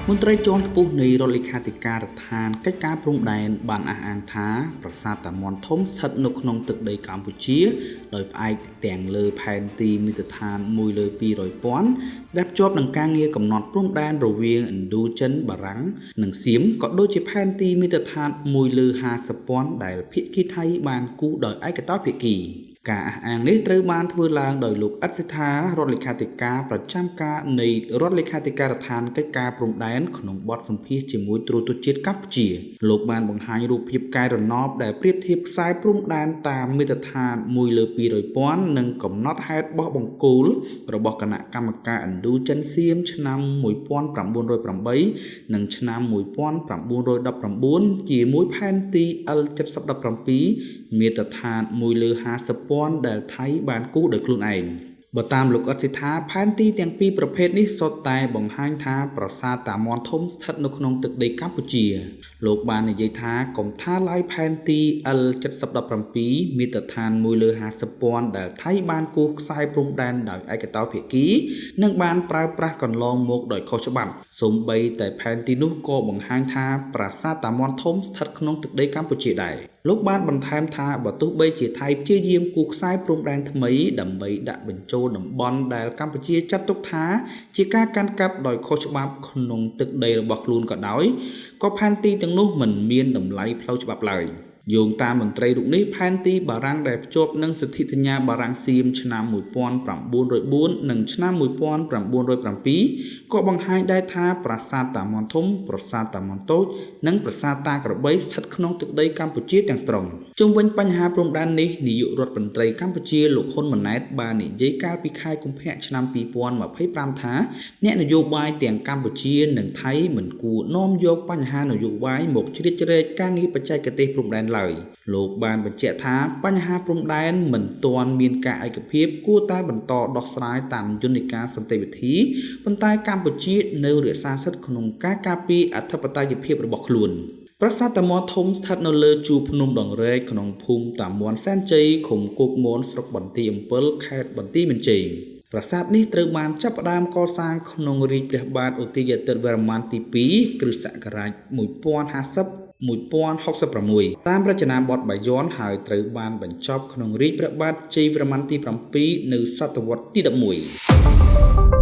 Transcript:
មន្ត្រីជាន់ខ្ពស់នៃរដ្ឋលេខាធិការដ្ឋានកិច្ចការព្រំដែនបានអះអាងថាប្រាសាទតាមាន់ធំស្ថិតនៅក្នុងទឹកដីកម្ពុជាដោយផ្អែកទាំងលើផែនទីមាត្រដ្ឋាន1លើ 200,000 ដែលភ្ជាប់នឹងការងារកំណត់ព្រំដែនរវាងឥណ្ឌូចិនបារាំងនិងសៀមក៏ដូចជាផែនទីមាត្រដ្ឋាន1លើ 50,000 ដែលភាគីថៃបានគូសដោយឯកតោភាគីការអះអាងនេះត្រូវបានធ្វើឡើងដោយលោកអត្សិដ្ឋារដ្ឋលេខាធិការប្រចាំការនៃរដ្ឋលេខាធិការដ្ឋានកិច្ចការព្រំដែនក្នុងបទសម្ភាសន៍ជាមួយទូរទស្សន៍ជាតិកម្ពុជាលោកបានបង្ហាញរូបភាពកាយរណបដែលប្រៀបធៀបខ្សែព្រំដែនតាមមាត្រដ្ឋាន1លើ 200,000 និងកំណត់ហេតុបោះបង្គោលរបស់គណៈកម្មការឥណ្ឌូចិនសៀមឆ្នាំ1908និងឆ្នាំ1919ជាមួយផែនទី L717 មាត្រដ្ឋាន1លើ 50,000 ដែលថៃបានគូសដោយខ្លួនឯងបើតាមលោកអត្សិដ្ឋាផែនទីទាំងពីរប្រភេទនេះសុទ្ធតែបង្ហាញថាប្រាសាទតាមាន់ធំស្ថិតនៅក្នុងទឹកដីកម្ពុជាលោកបាននិយាយថាកុំថាឡើយផែនទី L717 មាត្រដ្ឋាន1លើ 50,000 ដែលថៃបានគូសខ្សែព្រំដែនដោយឯកតោភាគីនិងបានប្រើប្រាស់កន្លងមកដោយខុសច្បាប់សូម្បីតែផែនទីនោះក៏បង្ហាញថាប្រាសាទតាមាន់ធំស្ថិតក្នុងទឹកដីកម្ពុជាដែរលោកបានបន្ថែមថាបើទោះបីជាថៃព្យាយាមគូសខ្សែព្រំដែនថ្មីដើម្បីដាក់បញ្ចូលតំបន់ដែលកម្ពុជាចាត់ទុកថាជាការកាន់កាប់ដោយខុសច្បាប់ក្នុងទឹកដីរបស់ខ្លួនក៏ដោយក៏ផែនទីទាំងនោះមិនមានតម្លៃផ្លូវច្បាប់ឡើយយោងតាមមន្ត្រីរូបនេះផែនទីបារាំងដែលភ្ជាប់នឹងសន្ធិសញ្ញាបារាំងសៀមឆ្នាំ1904និងឆ្នាំ1907ក៏បង្ហាញដែរថាប្រាសាទតាមាន់ធំប្រាសាទតាមាន់តូចនិងប្រាសាទតាក្របីស្ថិតក្នុងទឹកដីកម្ពុជាទាំងស្រុងជុំវិញបញ្ហាព្រំដែននេះនាយករដ្ឋមន្ត្រីកម្ពុជាលោកហ៊ុនម៉ាណែតបាននិយាយកាលពីខែកុម្ភៈឆ្នាំ2025ថាអ្នកនយោបាយទាំងកម្ពុជានិងថៃមិនគួរនាំយកបញ្ហានយោបាយមកជ្រៀតជ្រែកការងារបច្ចេកទេសព្រំដែនឡើយលោកបានបញ្ជាក់ថាបញ្ហាព្រំដែនមិនទាន់មានការឯកភាពគួរតែបន្តដោះស្រាយតាមយន្តការសន្តិវិធីប៉ុន្តែកម្ពុជានៅរក្សាសិទ្ធិក្នុងការការពារអធិបតេយ្យភាពរបស់ខ្លួនប្រាសាទតាមាន់ធំស្ថិតនៅលើជួរភ្នំដងរែកក្នុងភូមិតាមាន់សែនជ័យឃុំគោកមនស្រុកបន្ទាយអំពិលខេត្តបន្ទាយមានជ័យប្រាសាទនេះត្រូវបានចាប់ផ្ដើមកសាងក្នុងរាជ្យព្រះបាទឧទ័យទិត្យវរ្ម័នទី2គ្រិស្តសករាជ1050-1066តាមរចនាបថបាយ័នហើយត្រូវបានបញ្ចប់ក្នុងរាជ្យព្រះបាទជ័យវរ្ម័នទី7នៅសតវត្សរ៍ទី11